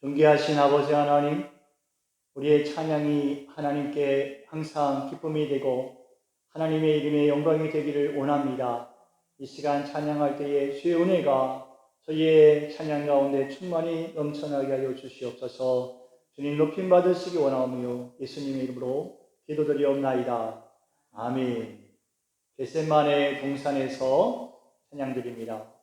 존귀하신 아버지 하나님, 우리의 찬양이 하나님께 항상 기쁨이 되고 하나님의 이름의 영광이 되기를 원합니다. 이 시간 찬양할 때에 주의 은혜가 저희의 찬양 가운데 충만히 넘쳐나게 하여 주시옵소서. 주님 높임 받으시기 원하오며 예수님의 이름으로 기도드리옵나이다. 아멘. 겟세마네 동산에서 찬양드립니다.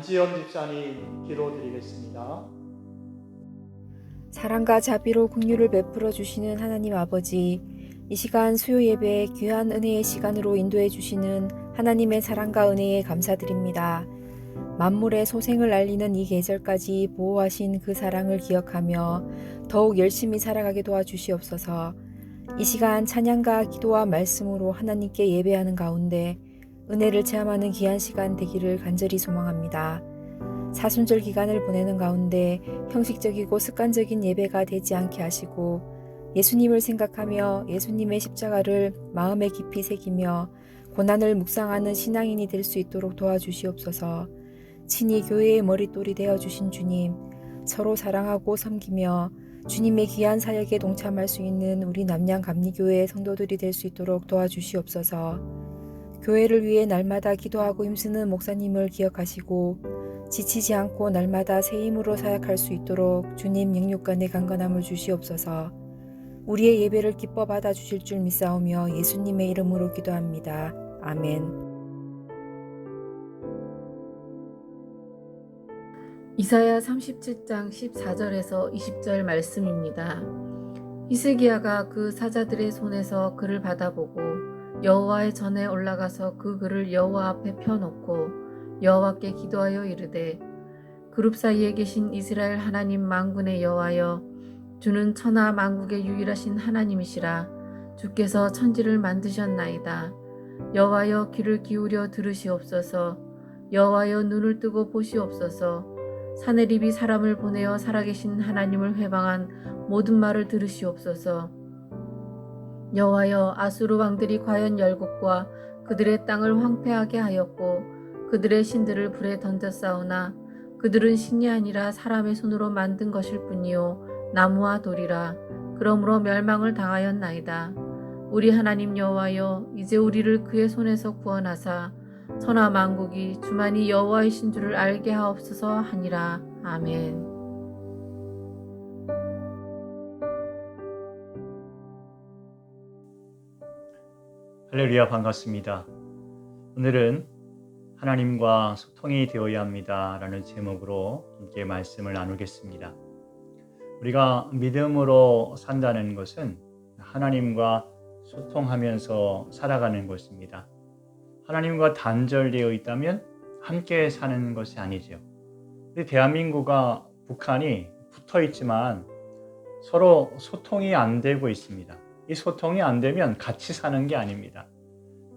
안지영 집사님 기도드리겠습니다. 사랑과 자비로 긍휼을 베풀어 주시는 하나님 아버지, 이 시간 수요 예배에 귀한 은혜의 시간으로 인도해 주시는 하나님의 사랑과 은혜에 감사드립니다. 만물의 소생을 알리는 이 계절까지 보호하신 그 사랑을 기억하며 더욱 열심히 살아가게 도와주시옵소서. 이 시간 찬양과 기도와 말씀으로 하나님께 예배하는 가운데 은혜를 체험하는 귀한 시간 되기를 간절히 소망합니다. 사순절 기간을 보내는 가운데 형식적이고 습관적인 예배가 되지 않게 하시고 예수님을 생각하며 예수님의 십자가를 마음에 깊이 새기며 고난을 묵상하는 신앙인이 될 수 있도록 도와주시옵소서. 친히 교회의 머릿돌이 되어주신 주님, 서로 사랑하고 섬기며 주님의 귀한 사역에 동참할 수 있는 우리 남양감리교회의 성도들이 될 수 있도록 도와주시옵소서. 교회를 위해 날마다 기도하고 힘쓰는 목사님을 기억하시고 지치지 않고 날마다 새 힘으로 사역할 수 있도록 주님 영육간의 강건함을 주시옵소서. 우리의 예배를 기뻐 받아주실 줄 믿사오며 예수님의 이름으로 기도합니다. 아멘. 이사야 37장 14절에서 20절 말씀입니다. 히스기야가 그 사자들의 손에서 글을 받아보고 여호와의 전에 올라가서 그 글을 여호와 앞에 펴놓고 여호와께 기도하여 이르되, 그룹 사이에 계신 이스라엘 하나님 만군의 여호와여, 주는 천하 만국의 유일하신 하나님이시라. 주께서 천지를 만드셨나이다. 여호와여, 귀를 기울여 들으시옵소서. 여호와여, 눈을 뜨고 보시옵소서. 사내립이 사람을 보내어 살아계신 하나님을 회방한 모든 말을 들으시옵소서. 여호와여, 아수르 왕들이 과연 열국과 그들의 땅을 황폐하게 하였고 그들의 신들을 불에 던졌사오나 그들은 신이 아니라 사람의 손으로 만든 것일 뿐이요 나무와 돌이라. 그러므로 멸망을 당하였나이다. 우리 하나님 여호와여, 이제 우리를 그의 손에서 구원하사 천하 만국이 주만이 여호와이신 줄을 알게 하옵소서 하니라. 아멘. 할렐루야, 반갑습니다. 오늘은 하나님과 소통이 되어야 합니다 라는 제목으로 함께 말씀을 나누겠습니다. 우리가 믿음으로 산다는 것은 하나님과 소통하면서 살아가는 것입니다. 하나님과 단절되어 있다면 함께 사는 것이 아니죠. 대한민국과 북한이 붙어 있지만 서로 소통이 안 되고 있습니다. 이 소통이 안 되면 같이 사는 게 아닙니다.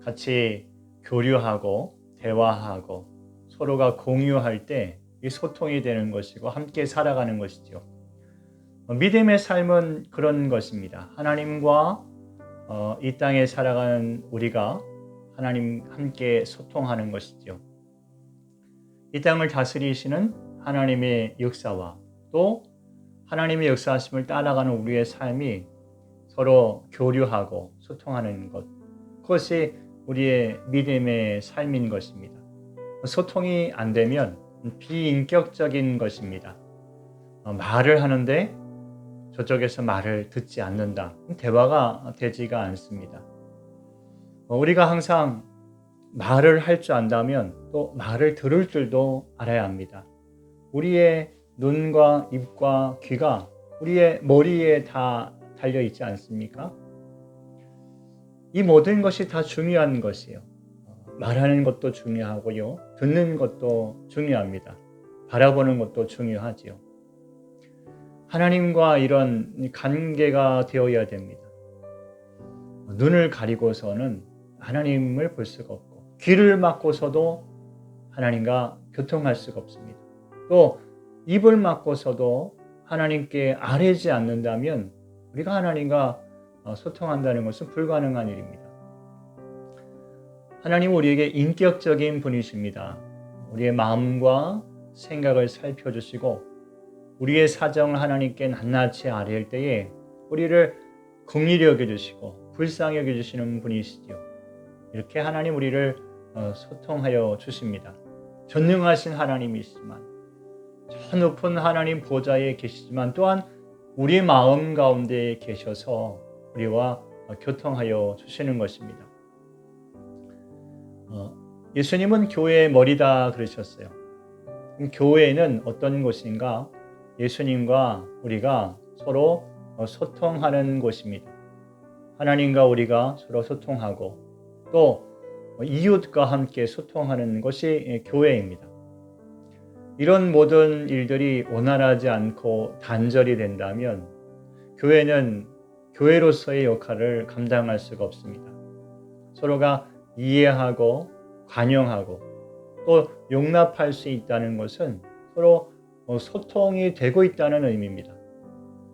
같이 교류하고 대화하고 서로가 공유할 때 이 소통이 되는 것이고 함께 살아가는 것이죠. 믿음의 삶은 그런 것입니다. 하나님과 이 땅에 살아가는 우리가 하나님 함께 소통하는 것이죠. 이 땅을 다스리시는 하나님의 역사와 또 하나님의 역사하심을 따라가는 우리의 삶이 서로 교류하고 소통하는 것, 그것이 우리의 믿음의 삶인 것입니다. 소통이 안 되면 비인격적인 것입니다. 말을 하는데 저쪽에서 말을 듣지 않는다. 대화가 되지가 않습니다. 우리가 항상 말을 할 줄 안다면 또 말을 들을 줄도 알아야 합니다. 우리의 눈과 입과 귀가 우리의 머리에 다 달려 있지 않습니까? 이 모든 것이 다 중요한 것이에요. 말하는 것도 중요하고요. 듣는 것도 중요합니다. 바라보는 것도 중요하지요. 하나님과 이런 관계가 되어야 됩니다. 눈을 가리고서는 하나님을 볼 수가 없고 귀를 막고서도 하나님과 교통할 수가 없습니다. 또 입을 막고서도 하나님께 아뢰지 않는다면 우리가 하나님과 소통한다는 것은 불가능한 일입니다. 하나님은 우리에게 인격적인 분이십니다. 우리의 마음과 생각을 살펴주시고 우리의 사정을 하나님께 낱낱이 아뢰을 때에 우리를 긍휼히 여겨주시고 불쌍히 여겨주시는 분이시죠. 이렇게 하나님 우리를 소통하여 주십니다. 전능하신 하나님이시지만 저 높은 하나님 보좌에 계시지만 또한 우리 마음 가운데 계셔서 우리와 교통하여 주시는 것입니다. 예수님은 교회의 머리다 그러셨어요. 그럼 교회는 어떤 곳인가? 예수님과 우리가 서로 소통하는 곳입니다. 하나님과 우리가 서로 소통하고 또 이웃과 함께 소통하는 것이 교회입니다. 이런 모든 일들이 원활하지 않고 단절이 된다면 교회는 교회로서의 역할을 감당할 수가 없습니다. 서로가 이해하고 관용하고 또 용납할 수 있다는 것은 서로 소통이 되고 있다는 의미입니다.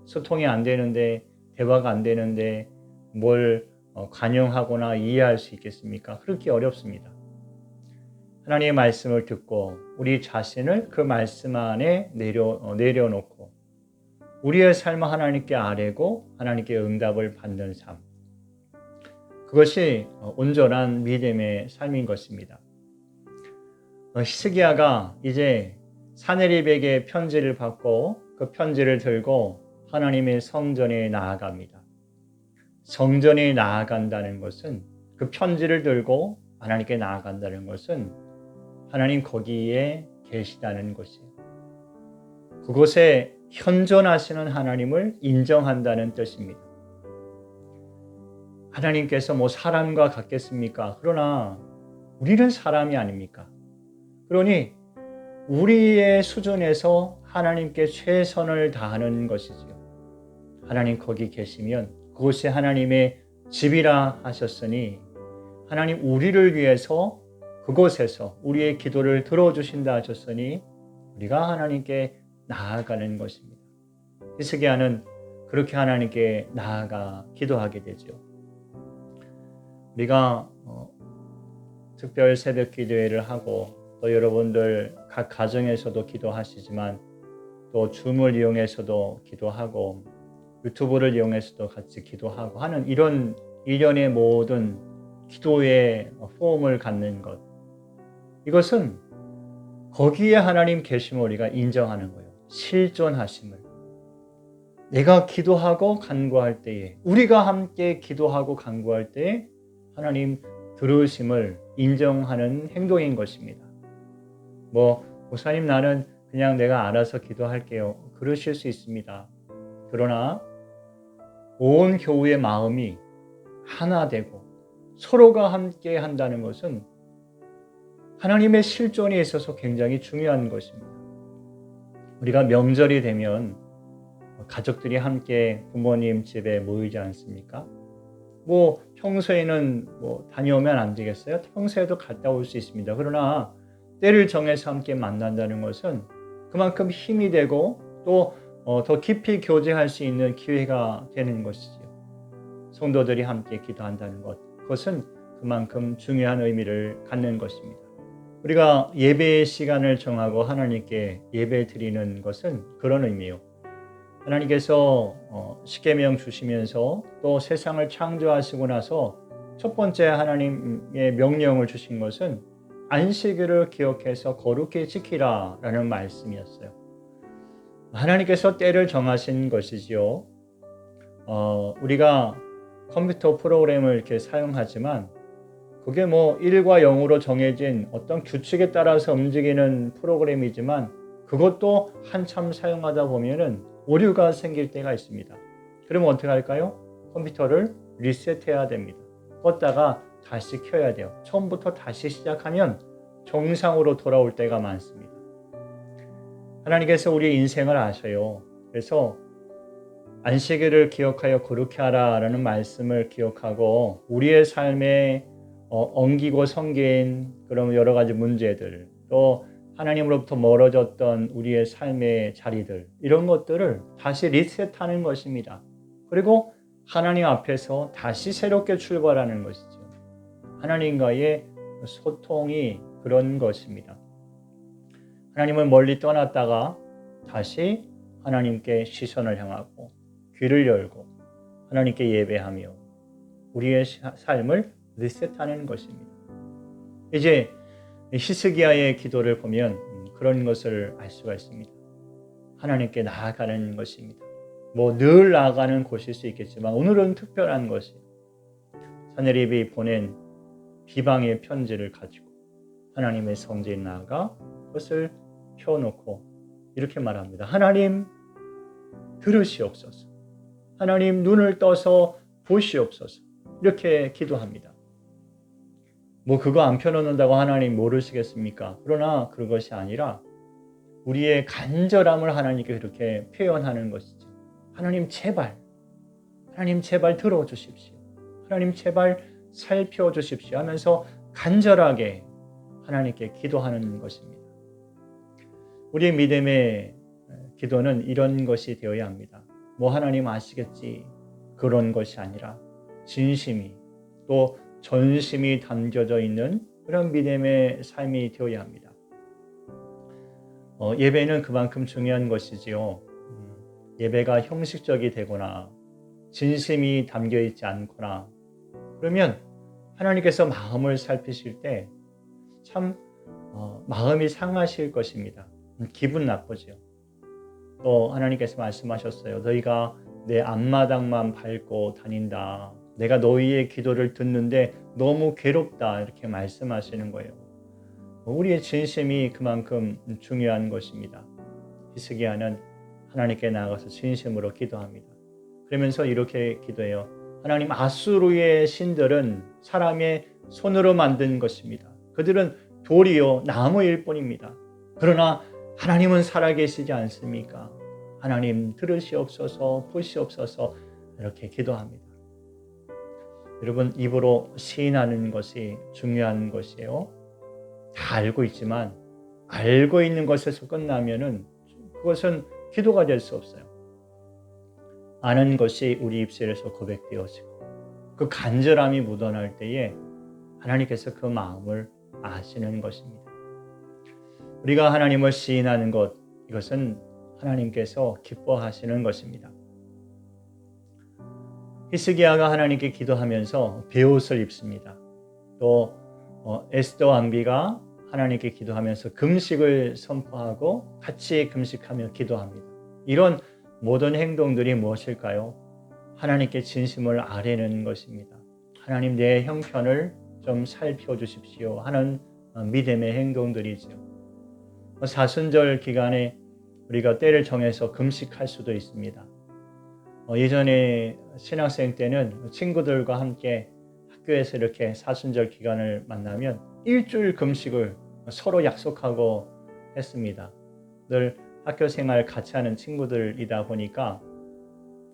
소통이 안 되는데, 대화가 안 되는데 뭘 관용하거나 이해할 수 있겠습니까? 그렇게 어렵습니다. 하나님의 말씀을 듣고 우리 자신을 그 말씀 안에 내려놓고 우리의 삶을 하나님께 아뢰고 하나님께 응답을 받는 삶, 그것이 온전한 믿음의 삶인 것입니다. 히스기야가 이제 사네립에게 편지를 받고 그 편지를 들고 하나님의 성전에 나아갑니다. 성전에 나아간다는 것은, 그 편지를 들고 하나님께 나아간다는 것은 하나님 거기에 계시다는 것이에요. 그곳에 현존하시는 하나님을 인정한다는 뜻입니다. 하나님께서 뭐 사람과 같겠습니까? 그러나 우리는 사람이 아닙니까? 그러니 우리의 수준에서 하나님께 최선을 다하는 것이지요. 하나님 거기 계시면 그곳이 하나님의 집이라 하셨으니 하나님 우리를 위해서 그곳에서 우리의 기도를 들어주신다 하셨으니 우리가 하나님께 나아가는 것입니다. 히스기야는 그렇게 하나님께 나아가 기도하게 되죠. 우리가 특별 새벽 기도회를 하고 또 여러분들 각 가정에서도 기도하시지만 또 줌을 이용해서도 기도하고 유튜브를 이용해서도 같이 기도하고 하는 이런 일련의 모든 기도의 폼을 갖는 것, 이것은 거기에 하나님 계심을 우리가 인정하는 거예요. 실존하심을. 내가 기도하고 간구할 때에, 우리가 함께 기도하고 간구할 때에 하나님 들으심을 인정하는 행동인 것입니다. 목사님 나는 그냥 내가 알아서 기도할게요. 그러실 수 있습니다. 그러나 온 교회의 마음이 하나 되고 서로가 함께 한다는 것은 하나님의 실존에 있어서 굉장히 중요한 것입니다. 우리가 명절이 되면 가족들이 함께 부모님 집에 모이지 않습니까? 평소에는 다녀오면 안 되겠어요? 평소에도 갔다 올 수 있습니다. 그러나 때를 정해서 함께 만난다는 것은 그만큼 힘이 되고 또 더 깊이 교제할 수 있는 기회가 되는 것이죠. 성도들이 함께 기도한다는 것, 그것은 그만큼 중요한 의미를 갖는 것입니다. 우리가 예배의 시간을 정하고 하나님께 예배 드리는 것은 그런 의미예요. 하나님께서 십계명 주시면서 또 세상을 창조하시고 나서 첫 번째 하나님의 명령을 주신 것은 안식일을 기억해서 거룩히 지키라 라는 말씀이었어요. 하나님께서 때를 정하신 것이지요. 우리가 컴퓨터 프로그램을 이렇게 사용하지만 그게 1과 0으로 정해진 어떤 규칙에 따라서 움직이는 프로그램이지만 그것도 한참 사용하다 보면은 오류가 생길 때가 있습니다. 그러면 어떻게 할까요? 컴퓨터를 리셋해야 됩니다. 껐다가 다시 켜야 돼요. 처음부터 다시 시작하면 정상으로 돌아올 때가 많습니다. 하나님께서 우리의 인생을 아셔요. 그래서 안식일을 기억하여 거룩히 하라 라는 말씀을 기억하고 우리의 삶에 엉기고 성긴 그런 여러 가지 문제들, 또 하나님으로부터 멀어졌던 우리의 삶의 자리들, 이런 것들을 다시 리셋하는 것입니다. 그리고 하나님 앞에서 다시 새롭게 출발하는 것이죠. 하나님과의 소통이 그런 것입니다. 하나님을 멀리 떠났다가 다시 하나님께 시선을 향하고 귀를 열고 하나님께 예배하며 우리의 삶을 리셋하는 것입니다. 이제 히스기야의 기도를 보면 그런 것을 알 수가 있습니다. 하나님께 나아가는 것입니다. 늘 나아가는 곳일 수 있겠지만 오늘은 특별한 것이에요. 사네립이 보낸 비방의 편지를 가지고 하나님의 성전에 나아가 그것을 펴놓고 이렇게 말합니다. 하나님 들으시옵소서. 하나님 눈을 떠서 보시옵소서. 이렇게 기도합니다. 뭐 그거 안 펴놓는다고 하나님 모르시겠습니까? 그러나 그것이 아니라 우리의 간절함을 하나님께 그렇게 표현하는 것이죠. 하나님 제발 들어주십시오. 하나님 제발 살펴주십시오 하면서 간절하게 하나님께 기도하는 것입니다. 우리의 믿음의 기도는 이런 것이 되어야 합니다. 뭐 하나님 아시겠지 그런 것이 아니라 진심이 또 전심이 담겨져 있는 그런 믿음의 삶이 되어야 합니다. 예배는 그만큼 중요한 것이지요. 예배가 형식적이 되거나 진심이 담겨 있지 않거나 그러면 하나님께서 마음을 살피실 때 참 마음이 상하실 것입니다. 기분 나쁘죠. 또 하나님께서 말씀하셨어요. 너희가 내 앞마당만 밟고 다닌다. 내가 너희의 기도를 듣는데 너무 괴롭다. 이렇게 말씀하시는 거예요. 우리의 진심이 그만큼 중요한 것입니다. 히스기야는 하나님께 나아가서 진심으로 기도합니다. 그러면서 이렇게 기도해요. 하나님, 아수르의 신들은 사람의 손으로 만든 것입니다. 그들은 돌이요 나무일 뿐입니다. 그러나 하나님은 살아계시지 않습니까? 하나님 들으시옵소서, 보시옵소서 이렇게 기도합니다. 여러분, 입으로 시인하는 것이 중요한 것이에요. 다 알고 있지만 알고 있는 것에서 끝나면은 그것은 기도가 될 수 없어요. 아는 것이 우리 입술에서 고백되어지고 그 간절함이 묻어날 때에 하나님께서 그 마음을 아시는 것입니다. 우리가 하나님을 시인하는 것, 이것은 하나님께서 기뻐하시는 것입니다. 히스기야가 하나님께 기도하면서 베옷을 입습니다. 또 에스더 왕비가 하나님께 기도하면서 금식을 선포하고 같이 금식하며 기도합니다. 이런 모든 행동들이 무엇일까요? 하나님께 진심을 아뢰는 것입니다. 하나님, 내 형편을 좀 살펴주십시오 하는 믿음의 행동들이죠. 사순절 기간에 우리가 때를 정해서 금식할 수도 있습니다. 예전에 신학생 때는 친구들과 함께 학교에서 이렇게 사순절 기간을 만나면 일주일 금식을 서로 약속하고 했습니다. 늘 학교 생활 같이 하는 친구들이다 보니까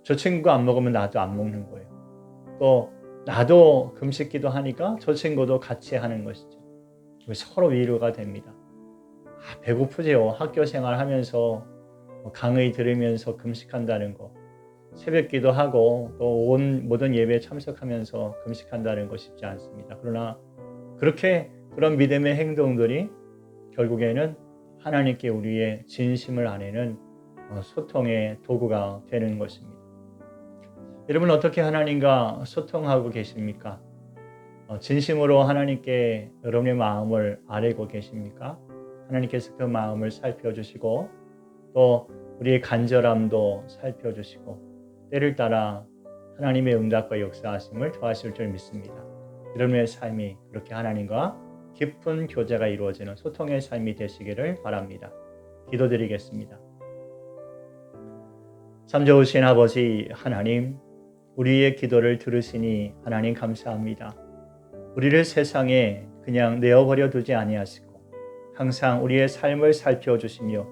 저 친구가 안 먹으면 나도 안 먹는 거예요. 또 나도 금식 기도하니까 저 친구도 같이 하는 것이죠. 서로 위로가 됩니다. 배고프지요. 학교 생활 하면서 강의 들으면서 금식한다는 거. 새벽 기도하고 또 온 모든 예배에 참석하면서 금식한다는 거 쉽지 않습니다. 그러나 그런 믿음의 행동들이 결국에는 하나님께 우리의 진심을 아뢰는 소통의 도구가 되는 것입니다. 여러분, 어떻게 하나님과 소통하고 계십니까? 진심으로 하나님께 여러분의 마음을 아뢰고 계십니까? 하나님께서 그 마음을 살펴주시고 또 우리의 간절함도 살펴주시고 때를 따라 하나님의 응답과 역사하심을 더하실 줄 믿습니다. 여러분의 삶이 그렇게 하나님과 깊은 교제가 이루어지는 소통의 삶이 되시기를 바랍니다. 기도드리겠습니다. 참 좋으신 아버지 하나님, 우리의 기도를 들으시니 하나님 감사합니다. 우리를 세상에 그냥 내어버려 두지 아니하시고 항상 우리의 삶을 살펴주시며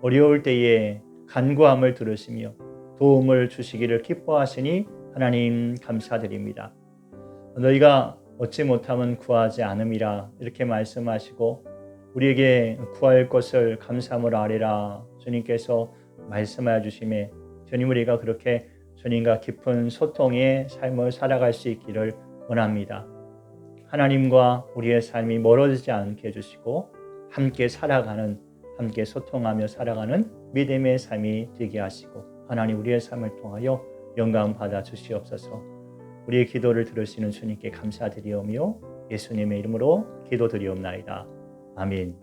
어려울 때에 간구함을 들으시며 도움을 주시기를 기뻐하시니 하나님 감사드립니다. 너희가 얻지 못하면 구하지 않음이라 이렇게 말씀하시고 우리에게 구할 것을 감사함으로 아뢰라 주님께서 말씀하여 주심에 주님, 우리가 그렇게 주님과 깊은 소통의 삶을 살아갈 수 있기를 원합니다. 하나님과 우리의 삶이 멀어지지 않게 해주시고 함께 살아가는, 함께 소통하며 살아가는 믿음의 삶이 되게 하시고 하나님, 우리의 삶을 통하여 영광 받아 주시옵소서. 우리의 기도를 들으시는 주님께 감사드리오며 예수님의 이름으로 기도드리옵나이다. 아멘.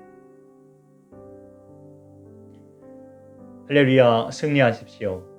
할렐루야, 승리하십시오.